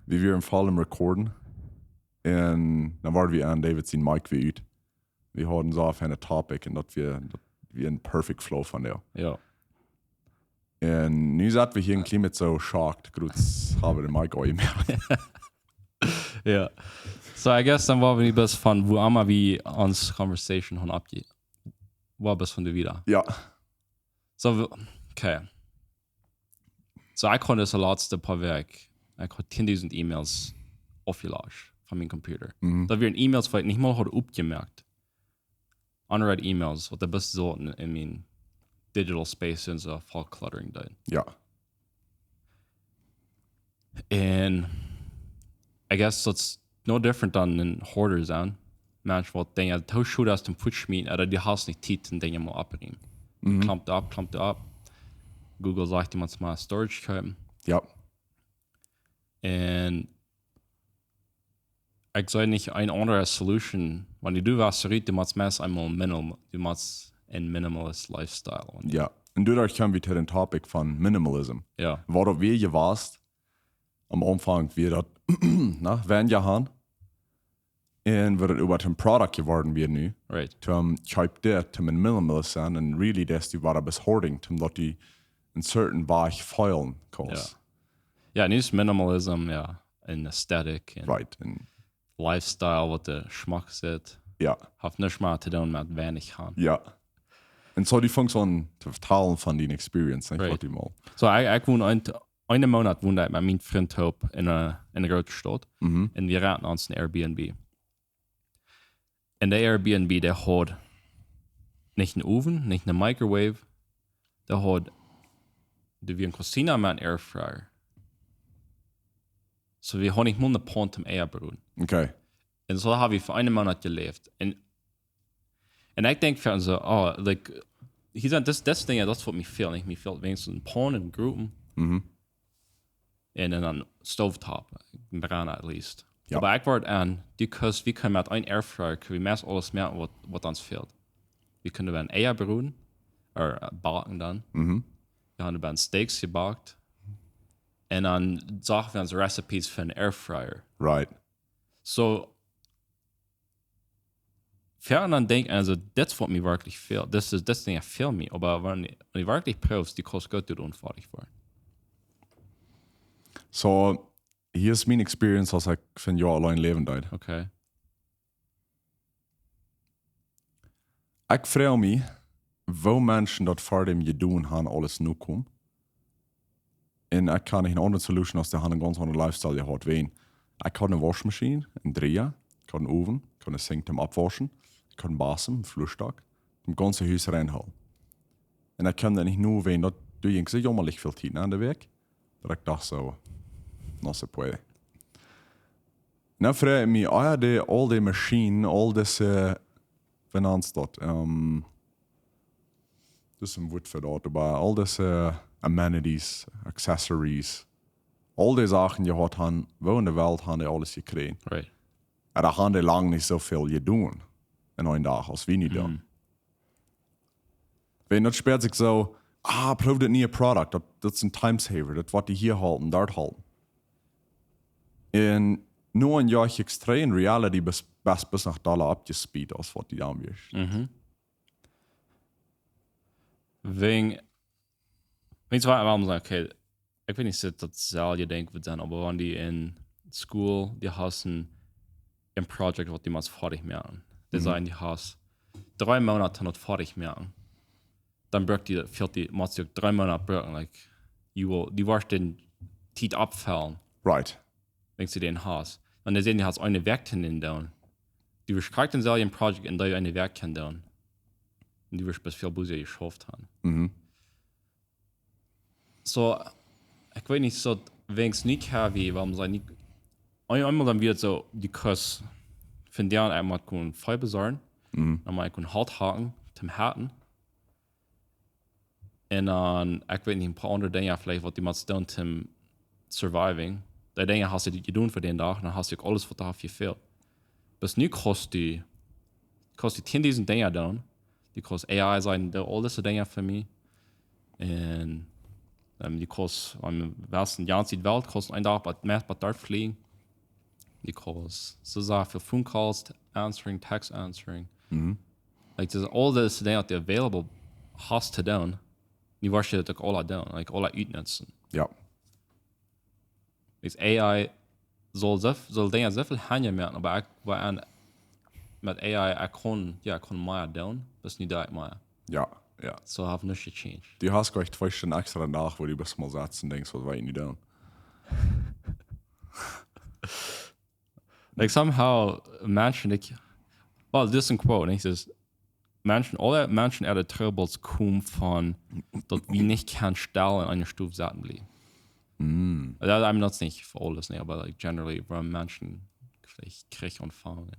wie wir im Fall im Recorden. Und dann waren wir an David sein Mic wie ut. Wir hatten so auf eine Topic und dat wir ein perfect flow von der. Ja. Und nu sind wir hier ein Klima so schockt, kurz haben wir den Mic auch mehr. Ja. So, I guess dann war wir nicht bis von, wo einmal wie uns Conversation haben abgeht. War bis von dir wieder. Ja. So, okay. So, ich konnte das letzte paar Werk, ich habe 10.000 E-Mails aufgelöscht von meinem Computer. Da wir E-Mails vielleicht nicht mal aufgemerkt. Unread E-Mails, was der bist so in meinem digital space in so voll cluttering da. Ja. And I guess that's no different than in hoarders an. Manchmal denke ich, du schaust aus dem Putschmied, oder die hast nicht Zeit, den Dinge mal abnehmen. Klampt ab. Google sagt, du musst mal Storage kaufen. Ja. Und ich sage nicht eine andere Solution, wenn du was du musst meist einmal du musst ein Minimalist Lifestyle. Ja. Und dadurch kommen wir zu dem Topic von Minimalism. Ja. Worauf wir je warst, am Anfang wir das, wenn ja haben, und wir das über den Product geworden wir nu. Right. Zum Type der, zum Minimalist sein, und really, dass die war bis Hoarding, zum dort die in certain Bereich feilen kannst. Ja, nicht Minimalism, ja, in Aesthetic, in Right. And, Lifestyle, was der Geschmack ist. ja. Hat nicht mal zu tun mit wenig haben. Ja. Und so die Funktion zu verteilen von den Experience, ich Right. wollte mal. So, ich wohne einen Monat wohne ich mit meinem Freund in einer großen Stadt. Und wir raten uns ein Airbnb. Und der Airbnb, der hat nicht einen Ofen, nicht eine Microwave. Der hat wie ein Cucina mit einem Airfryer. So, wir haben nicht mal eine Pont im Eierbrot. Okay. Und so habe ich für einen Monat gelebt. Und ich denke für uns so, like, hier sind das Ding, das wird mich fehlen. Mich fehlt wenigstens ein Pont in Gruppen. Und dann Stovetop, ein Brenner at least. Ja. Aber ich warte an, because wir können mit einem Airfryer, können wir meist alles merken, was uns fehlt. Wir können über ein Eierbrot, oder backen dann. Wir haben über ein Steaks gebackt. Und dann sagen wir uns Recipes für einen Airfryer. Right. So, für dann denke ich, also, das was mir wirklich fehlt. Das Ding fehlt mir. Aber wenn ich wirklich prüfst, die kostet gut und fertig war. So, hier ist meine Experience, als ich für ein Jahr allein leben darf. Okay. Ich frage mich, wo Menschen das vor dem Gedun haben, alles nur kommen. Und ich kann nicht eine andere Solution, als der haben einen ganz anderen Lifestyle gehabt. Wen? Ich habe eine Waschmaschine, einen Dreher, ich habe einen Ofen, ich habe einen Sink zum Abwaschen, ich habe einen Basen, einen Flussstock, im ganzen Haus reinholen. Und ich kann dann nicht nur, wenn das du denkst, ich mal nicht viel Zeit an der Weg. Aber ich dachte so, no se puede. Und dann frage ich mich, all die Maschinen, all diese, wie nennt das? Das ist ein Wort für dort, aber all diese Amenities, Accessories, all die Sachen, die hat han, wo in der Welt haben die alles gekriegt. Right. Da haben die lange nicht so viel getan in einem Tag, als wir nicht tun. Wenn das später sich so, probier das neue Produkt, das ist ein Timesaver, das was die hier halten, dort halten. Und nur ein Jahr extrem Reality bis nach Dollar abgespeed, als was die da wirst. Wegen, wenn ich warum sagen, okay, ich will nicht so das selber denken wird sein, aber wenn die in School, die hassen ein Projekt, was die mal fertig machen. Die sagen, die hast 3 Monate noch fertig machen. Dann braucht die, musst du 3 Monate brauchen, like, die wirst den Tiet abfallen. Right. Wenn du den hast. Und dann sehen die, hast eine Werk in down. Du wirst gerade selber ein Projekt, in der du eine Werk down. Und du wirst bis viel Busse geschafft haben. So, ich weiß nicht so, wenn es nicht wie, warum sei nicht. Einmal dann wird so, die Kurs von der einmal können Feuer besorgen, dann mal können Halt haken, zum Härten. Und dann, ich weiß nicht, ein paar andere Dinge vielleicht, was die mal tun zum Surviving. Die Dinge hast du die getan für den Tag, dann hast du alles, was da gefehlt. Bis nu kostet die 10.000 Dinge dann. Die kostet AI sein, all diese Dinge für mich. Und Die kost am besten Jahr die Welt kosten ein Tag bei dort fliegen die kost so für phone calls answering text answering like there's all this today out there available has to down you wash it like all down like all utnutzen Ja. is AI soll Dinge sehr viel Hände merken aber ich war an mit AI ich kann mehr down bis nie da mehr Ja. Ja. so have nicht change Du hast gleich 2 Stunden extra nach, wo du bis mal setzen denkst, was war ich nicht down. like somehow Menschen well this is a quote nicht ist Menschen alle Menschen er Troubles kommen von dort wie nicht kann stellen an eine Stufe Sachen blieben I'm not nicht für alles nicht aber like generally warum Menschen vielleicht krieg und fangen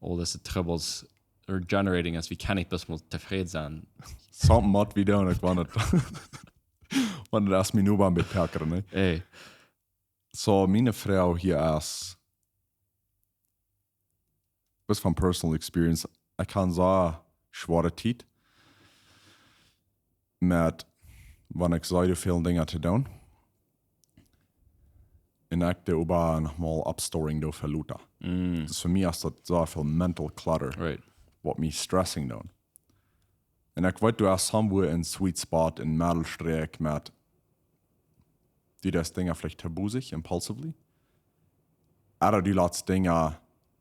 all this troubles are generating as wie kann ich bis mal zufrieden sein Something mod wie down, ich war nicht. Wann das mir nur beim Beperker, ne? ey So, meine Frau hier ist, bis von personal experience, ich kann so schwere Zeit mit, wenn ich so viele Dinge zu tun. Und ich da über nochmal Upstoring da verluten. Das für mich ist das so viel mental clutter, right was mich stressing tun. Und ich weiß, du hast somewhere einen Sweet Spot in Mittelstreck mit, die das Dinge vielleicht tabusig, impulsively. Oder die lässt Dinge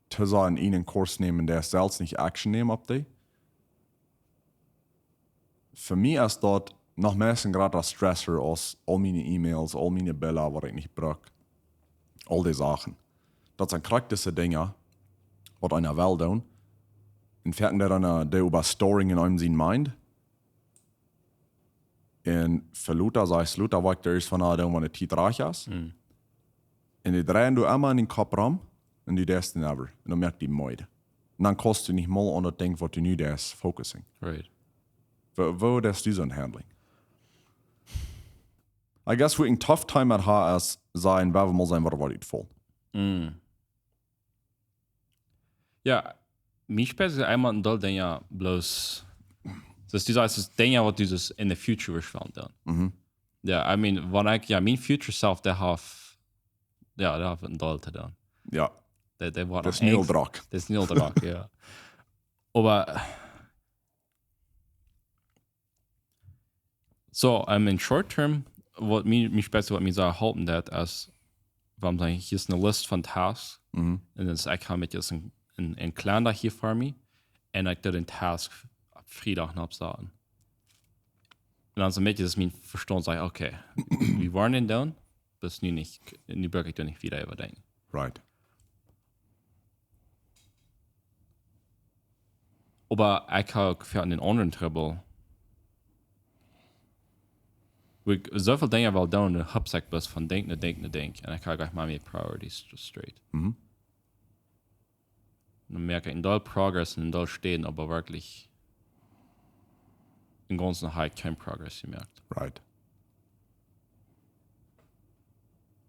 zu in einen Kurs nehmen, der selbst nicht Action nehmen auf die. Für mich ist dort noch mehr gerade ein Stressor aus all meine E-Mails, all meine Bilder, was ich nicht brauche. All die Sachen. Das sind praktische Dinge, was einer will tun. Und fährt dann der über Storing in einem Sinn meint. Und für Luther sagst Luther, was der ist von der, wenn der Tiet reich ist. Und die drehen du immer in den Kopf rum und die denkst never. Und dann merkt die Meide. Und dann kostet du nicht mal an das Ding, was du nicht das focusing. right Wo das du so ein Handling? I guess we ein tough time at her ist, sein, wer mal sein, was er voll. ja mich spät einmal ein Doll Dinge bloß das ist dieses Dinge was dieses in the future spannend dann ja I mean wenn ich ja mein future self der hat ein Doll dann Ja, der war das ist Neil Druck. das ist Neil Druck ja aber so in short term was mich besser was mir so halten dat als warum sage ich hier ist eine List von Tasks und das ich kann mit jetzt ein Kalender hier für mich und ich den Task ab Freitag absagen und dann so mit das mein Verstand sagt okay wir waren denn down bis nie nicht in die Bürger ich nicht wieder überdenken Right. aber ich habe für den anderen Trouble so viele Dinge weil down der Hubsack bist von Denk und ich kann gleich mal mit Priorities just straight dann merke ich in doll Progress und in doll stehen aber wirklich im ganzen High kein Progress gemerkt Right.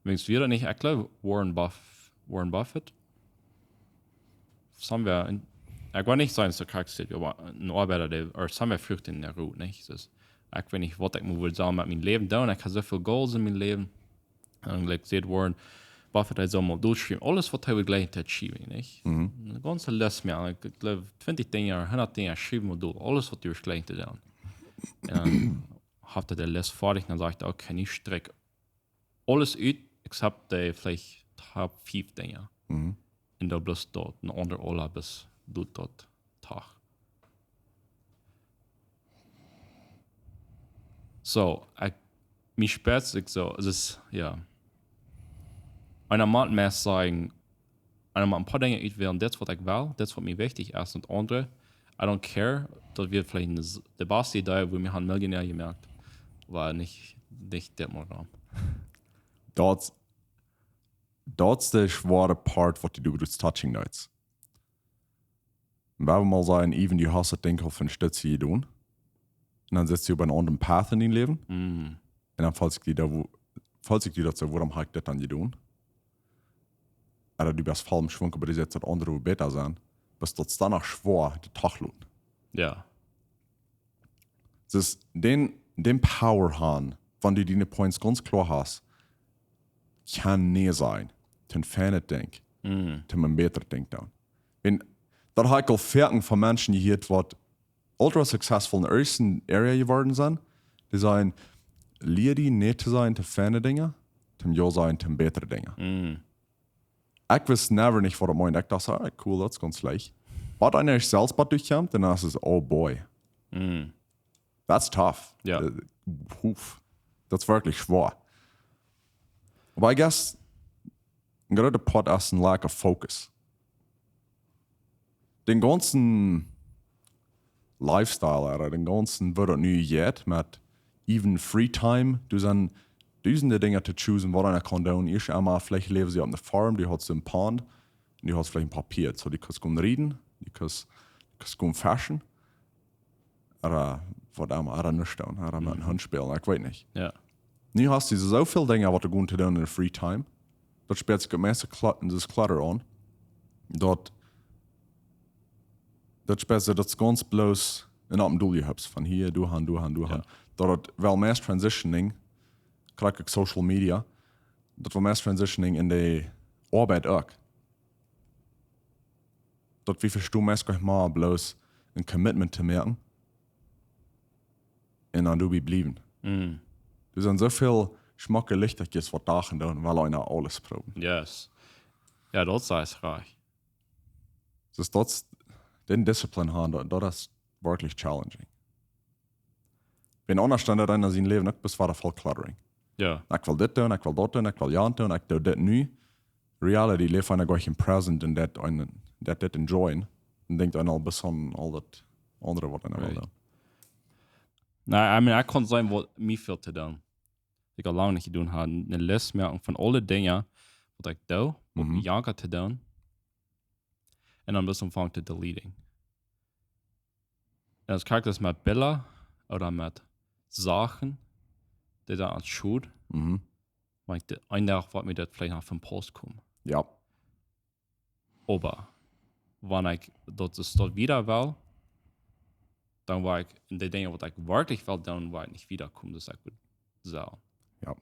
Wenn's wieder nicht ich glaube Warren Buffett haben wir ich war nicht sein so charakteristisch aber ein Arbeiter der oder haben wir Früchte in der Ruhe nicht das ich wenn ich wollte ich will sagen mit meinem Leben down ich habe so viel Goals in meinem Leben und like sieht Warren Buffett hat so mal durchschreiben alles was er will gleich zu achieving nicht eine ganze Liste mehr ich glaube 20 Dinge 100 Dinge schreiben wir durch alles was du gleich zu tun und dann hat er der Liste fertig und dann sagt er okay ich strecke alles uit except die vielleicht Top 5 Dinge und da bloß dort ein anderer Ola bis dort Tag so mich spätestens so es ist ja einer mal mehr sagen einer mal ein paar Dinge werden das was ich will das was mir wichtig ist und andere I don't care dass wir vielleicht der beste Idee wo wir haben Millionär gemerkt war nicht der Morgen That's der schwere Part, was du durch Touching Notes. Wenn wir mal sagen, even du hast das Ding auf eine Stütze getan, und dann sitzt du über einen anderen Path in deinem Leben, und dann falls ich dir dazu, warum habe ich das dann getan? Oder du bist voll im Schwung, aber du setzt das andere, wo besser sein, bis das dann auch schwer, den Tag lohnt. ja Das ist den Power haben, wenn du deine Points ganz klar hast, kann nie sein, ten ferne denk, ten man beter denk dann. Wenn, das habe ich auch Ferken von Menschen, die hier wat ultra successful in der ersten Area geworden sind, die sagen, leer die nicht zu sein, ten ferne Dinge, ten ja sein, ten betere Dinge. Ich wusste never nicht, was er meint. Ich dachte, ah, cool, das ist ganz leicht. Was einer selbst durchkommt, dann ist es, oh boy. That's tough. Ja. Das ist wirklich schwer. Aber I guess, gerade der Part ist ein lack of focus. Den ganzen Lifestyle, den ganzen, was er nu jetzt mit even free time, du sind duizenden Dinge zu chosen, was einer kann tun. Ich einmal, vielleicht leben sie auf einer Farm, die hat so einen Pond, und die hat vielleicht ein Papier. So, die kannst gehen reden, die kannst gehen fashion, oder was immer, oder nicht tun, oder mit einem Hund spielen, ich weiß nicht. Ja. Nu hast du so viele Dinge, was du gehen zu tun in der Free Time. Dat spielt sich meeste das Clutter an. Dat spielt sich das ganz bloß in einem Doel gehabt. Von hier, du han. Dat wel meest transitioning, krijg ik social media, dat wel meest transitioning in de Arbeit ook. Dat we verstaan meest maar bloß een commitment te merken. En dan doe we blijven. Er sind so viel schmacke Lichtertjes wat dagen doen, weil einer alles proben. Yes. Ja, dat is reich. Dus dat, den Discipline haben, dat is wirklich challenging. Wenn anders stand einer sein Leben, ich bis war voll cluttering. Ja. Ich will dit doen, ich will dat doen, ich will ja doen, ich doe dit nu. Reality leeft einer gleich im Present und dat enjoyen. Und denkt einer bis an all dat andere, wat einer will doen. Nou, I mean, ik kon zijn wat mij veel te doen. Ik al lang niet gedaan had. Een lijst maken van alle dingen wat ik doe, wat ik janker te doen. En dan bis omvang te deleting. En als kijk dus met billen, of met zaken, die dan aan het schoot, maar ik de een dag wat mij dat vielleicht nog van post komen. Ja. Aber, wanneer ik dat wieder wil, dan waar ik in de dingen wat ik werkelijk wil doen, waar ik niet wiederkom, dus ik moet zo. Ja.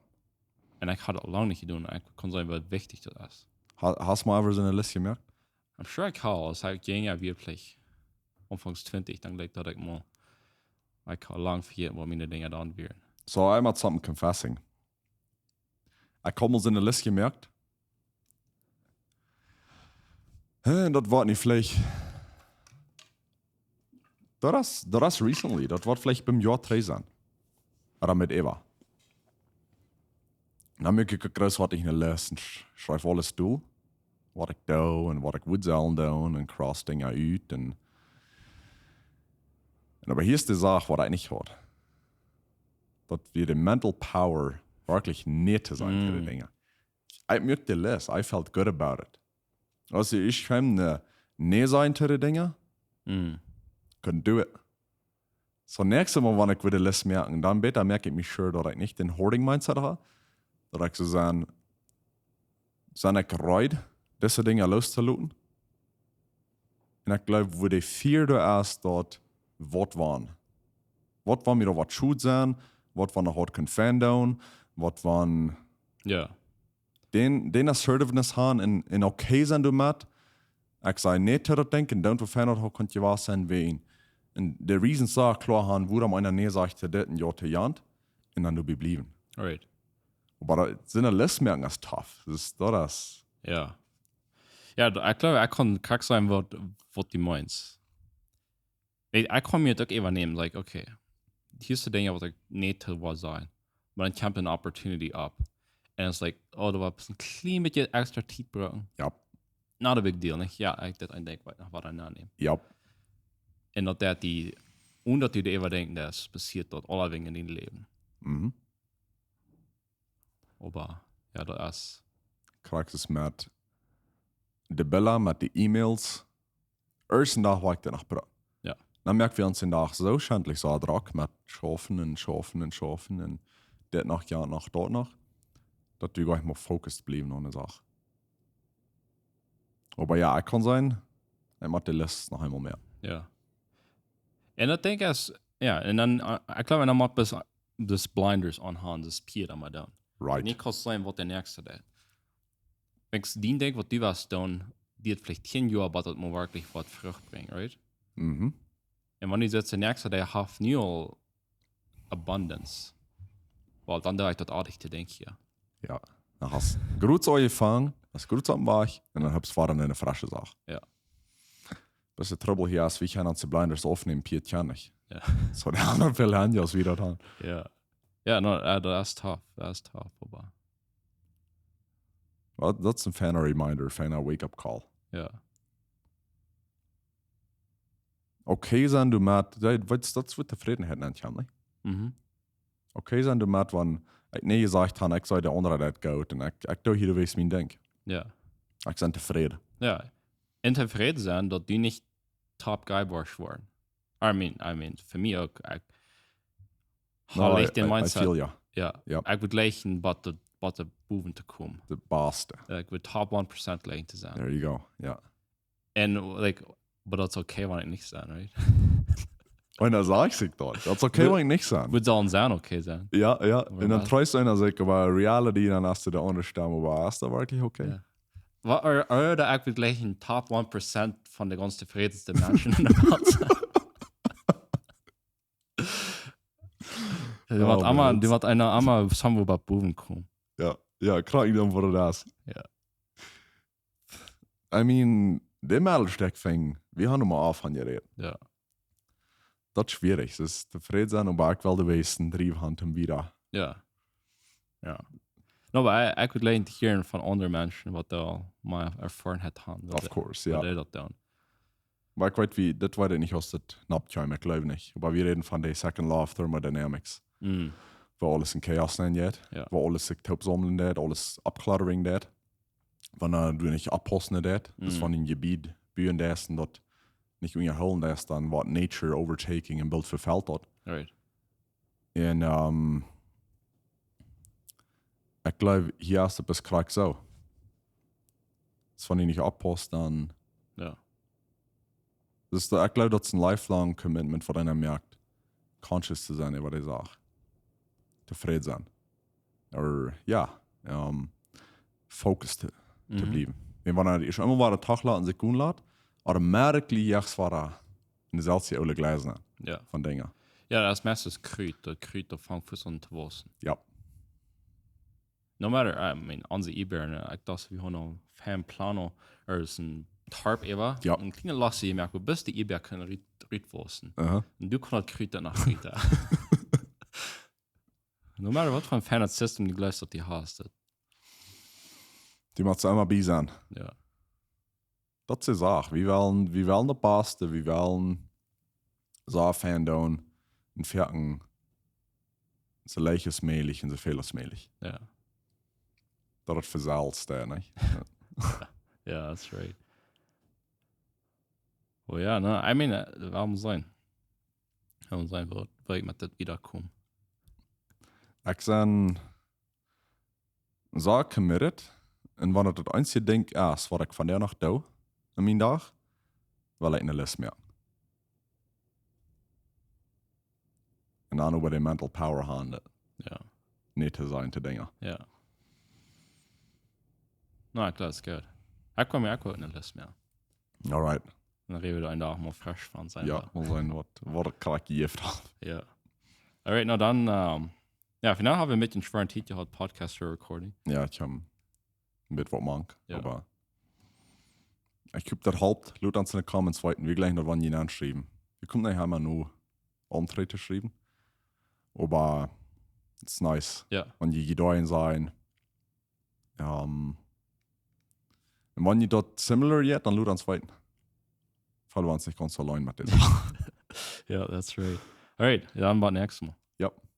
En ik had het al lang niet gedaan, en ik kon zeggen wat wichtig dat is. Hast du mal ever so eine Liste gemerkt? I'm sure ik had, als ik ging wirklich omvangs 20, dan denk dat ik mal, ik had lang vergeten, wat mijn dingen dan weer. So, I'm at something confessing. Ich habe mal so eine Liste gemerkt. Das war nicht vielleicht. Das ist recently. Das war vielleicht beim Jahr 3 sein. Oder mit Eva. Dann habe ich gegrüßt, was ich in der Liste schreibe alles durch. Was ich da und was ich würde sollen tun und cross Dinge aus. Und aber hier ist die Sache, was ich nicht hat. Dat wir die mental power wirklich nicht zu sein für die Dinge. Ich möchte die Liste, I felt good about it. Also ich kann nicht sein für die Dinge, couldn't do it. So nächstes Mal, wenn ich wieder die Liste merke, dann besser merke ich mich sure, dass ich nicht den Hoarding-Mindset habe, dass ich so sagen, sind ich bereit, diese Dinge loszulassen. Und ich glaube, wo die 4 da ist, dort, was waren mir da was schuld sein, was waren noch was können down, was waren Ja. den Assertiveness haben in okay sein damit. Ich sage nicht zu denken, don't verändert, how könnt ihr was sein wie ihn. Und der Reason sagt klar haben, wo am einer Nähe sagt, das ein Jahr zu Jant, und dann du bleiben. Alright. Aber das sind Liste merken ist tough. Das ist das. Ja. Ja, ich glaube, ich kann kack sein, was die meinst. Ich kann mir doch übernehmen, like, okay, hier ist die Dinge, was ich nicht was sein. Aber dann kommt eine Opportunity ab. Und es ist like, oh, du warst ein klein bisschen extra Zeit brauchen. Ja. Not a big deal, nicht? Ja, ich das ein Denk, was dann annehmen. Ja. Und dass die, und dass die immer denken, das passiert dort alle Dinge in deinem Leben. Aber, ja, das ist. Kriegst es mit de Bella, mit den E-Mails. Ersten Tag war ich danach bereit. Ja. Dann merken wir uns den Tag so schändlich so drauf mit Schaffen und das nach ja nach dort noch, dass wir gleich mal fokussiert blieben auf eine Sache. Aber ja, ich kann sein, ich mache die Liste noch einmal mehr. Ja. Und ich denke, ja, und dann, ich glaube, dann macht bis das Blinders anhaben, das Pier da mal down. Right. Nicht kann sein, was der nächste da. Wenn ich den denke, was du was tun, die hat vielleicht 10 Jahre, aber das muss wirklich was Frucht bringen, right? Mhm. Und wenn du jetzt der nächste, der hat nie Abundance. Weil dann da ich das artig zu denken hier. Ja. Dan hast du gut angefangen, hast gut am Bach und dann habst du dann eine frische Sache. Ja. Das ist der Trouble hier, als wie ich an die Blinders aufnehmen, Piet kann nicht. Ja. So der andere viel Handys wieder dran. Ja. Ja, no, das ist tough. Das ist tough, aber. Well, that's a fan reminder, fan wake-up call. Ja. Okay sein du mit, das wird Zufriedenheit nennt, nicht? Mhm. Okay sein du mit, wenn ich nie gesagt habe, ich soll der andere das gut und ich tue hier, wie es mir denkt. Ja. Ich bin zufrieden. Ja. Und zufrieden sein, dass die nicht top guy warst worden. I mean, für mich auch. Ich den Mindset. I feel ya. Ja. Yep. Ich würde leichen, was der Buben zu kommen. The beste. Ich würde top 1% leichen zu sein. There you go, ja. Und, like, but that's okay, wenn ich nicht sein, right? Und dann sag ich sich dort. Das ist okay, wenn ich nicht sagen. Würde sollen sein, okay sein. Ja, ja. Und dann treust du einer sich, aber Reality, dann hast du der andere Stimme, aber ist das wirklich okay? Ja. Oder ich würde leichen top 1% von der ganz zufriedensten Menschen in der Welt. Die wird einer einmal somewhere bei Buben kommen. Ja, krieg ich dann, wo du das. Ja. I mean, der Mädelsteck fing, wir haben nochmal auf an geredet. Ja. Das ist schwierig. Es ist zufrieden sein, aber ich will die Westen Driebhand wieder. Ja. Ja. No, aber ich würde leichen hören von anderen Menschen, was da mal erfahren hat. Of course, ja. Das dann. Aber ich weiß, wie, das war ja nicht aus dem Naptime, ich glaube nicht. Aber wir reden von der Second Law of Thermodynamics. Mm. Wo alles in Chaos nennt, Ja. wo alles sich sammeln wird, alles abcluttering wird. Wenn du nicht abposten wird, das von dem Gebiet bühen das und dort nicht unterholen das, dann wird Nature overtaking ein Bild verfällt dort. Right. Und ich glaube, hier ist es gerade so. Das von ihm nicht abposten, dann. Ja. Ich glaube, das ist ein lifelong Commitment von einer Markt, conscious zu sein über die Sache. Zufrieden sein. Oder ja, focused zu bleiben. Wenn man schon immer der Tag laden sich gut lässt, automatically jetzt war er in der Salz alle Gleisen Ja. von Dingen. Ja, das meiste ist Krüt. Das Krüt, das fängt für so ein Twossen. Ja. No matter, I mean, unsere E-Bärne, ich dachte, wir haben noch einen Plano, oder so ein Tarp ever. Ja. Ein kleiner Lasse, ich merke, bis die E-Bär können Riedwossen. Uh-huh. Und du kannst Krüt nach Krüt. No matter was für ein Fan System die gleich die hast. Die macht es immer bei sein. Ja. Das ist die Sache. Wir wollen das Beste, wir wollen so Fan tun und fertig so leicht als möglich und so viel als möglich. Ja. Dat het verzaald daar, ne? Ja, that's right. Oh ja, ne, I mean, warum sein? Warum sein wird, weil ich mit das wiederkomme. Ich bin so committed und wenn ich das einzige Ding ist, was ich von der noch tue, an meinem Tag, will ich eine Liste mehr. Und dann über die Mental Power handelt. Ja. Nicht zu sein, zu Dinge. Ja. Na, klar, ist gut. Ich komme mir auch eine Liste mehr. Alright. Dann reden wir einen Tag mal frisch von sein. Ja, mal sein, was ich gerade gegeben habe. Ja. Alright, na dann, ja, final haben wir mit den schweren Titel gehabt, Podcast für Recording. Ja, ich habe ein bisschen was mank, Ja. aber ich habe das Haupt, laut an den Comments weiten, wir gleich noch wann jemand schreiben. Wir können nicht immer nur Antritte schreiben, aber es ist nice, Ja. wenn die Gedeihen sein. Und wenn die dort similar yet, dann laut ans weiten. Falls wir uns nicht ganz allein mit dem. Ja, that's right. Alright, ja, dann bis nächstes Mal. Ja.